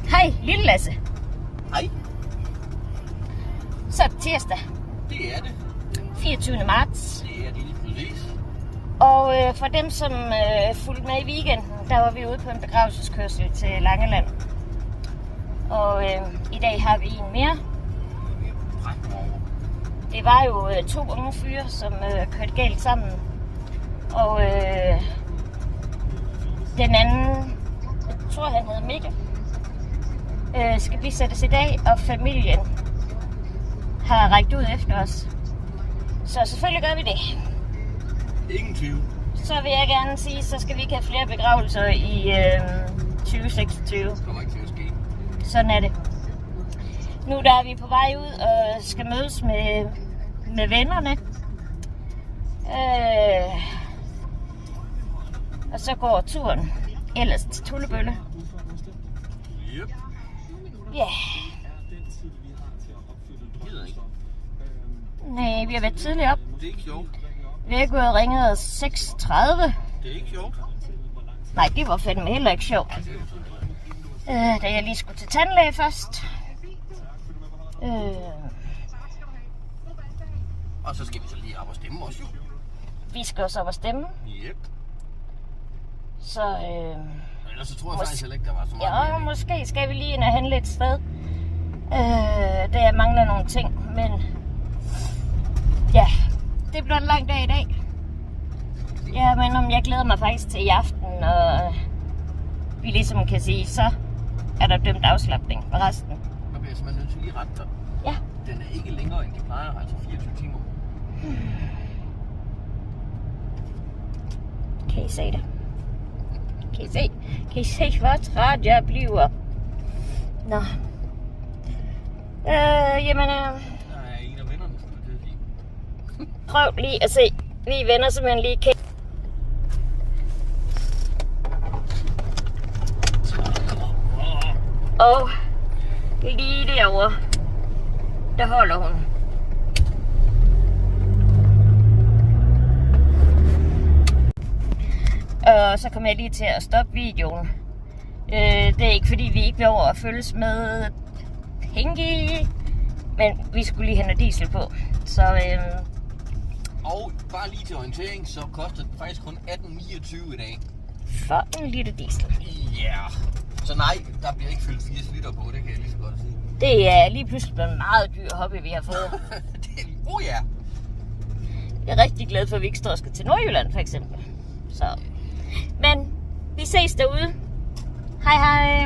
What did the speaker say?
Hej, lille Lasse. Hej. Så er det tirsdag, Det er det. 24. marts. Det er det lige præcis. Og for dem, som fulgte med i weekenden, der var vi ude på en begravelseskørsel til Langeland. Og i dag har vi en mere. Det var jo 2 unge fyre, som kørte galt sammen. Og den anden, jeg tror han hedder Mikkel, skal bisættes i dag, og familien har rækket ud efter os. Så selvfølgelig gør vi det. Ingen tvivl. Så vil jeg gerne sige, så skal vi ikke have flere begravelser i 2026. Det kommer ikke til at ske. Sådan er det. Nu der er vi på vej ud og skal mødes med vennerne. Og så går turen ellers til Tullebølle. Yep. Ja. Gider ikke. Nej, vi har været tidligt op. Det er ikke sjovt. Vi har gået og ringet os 6:30. Det er ikke sjovt. Nej, det var fandme heller ikke sjovt. Da jeg lige skulle til tandlæge først. Og så skal vi så lige op og stemme også jo. Vi skal også op og stemme. Yep. Så Ellers så tror jeg faktisk heller ikke, der var så meget. ja, måske skal vi lige ind og handle et sted. Der mangler nogle ting, men ja, det bliver en lang dag i dag. Ja, men om jeg glæder mig faktisk til i aften, og vi ligesom kan sige, så er der dømt afslapning for resten. Der bliver jeg simpelthen nødt til lige rette dig. Ja. Den er ikke længere, end de plejer, altså 24 timer. Kan I se det? Kan I se, hvor træt jeg bliver? Nå. Jamen, Der er en af vennerne, som er til at sige. prøv lige at se. Vi vender simpelthen lige kæft. Og lige derovre, der holder hun. Og så kommer jeg lige til at stoppe videoen. Det er ikke fordi vi ikke vil over at følges med Pinky, men vi skulle lige have noget diesel på. Så Og bare lige til orientering, så koster det faktisk kun 18,29 i dag. for en liter diesel. Ja. Yeah. Så nej, der bliver ikke fyldt 80 liter på, det kan jeg lige så godt sige. Det er lige pludselig blevet en meget dyr hobby, vi har fået. Ja. Jeg er rigtig glad for, at vi ikke står og skal til Nordjylland, for eksempel. Så. Men vi ses derude. Hej hej.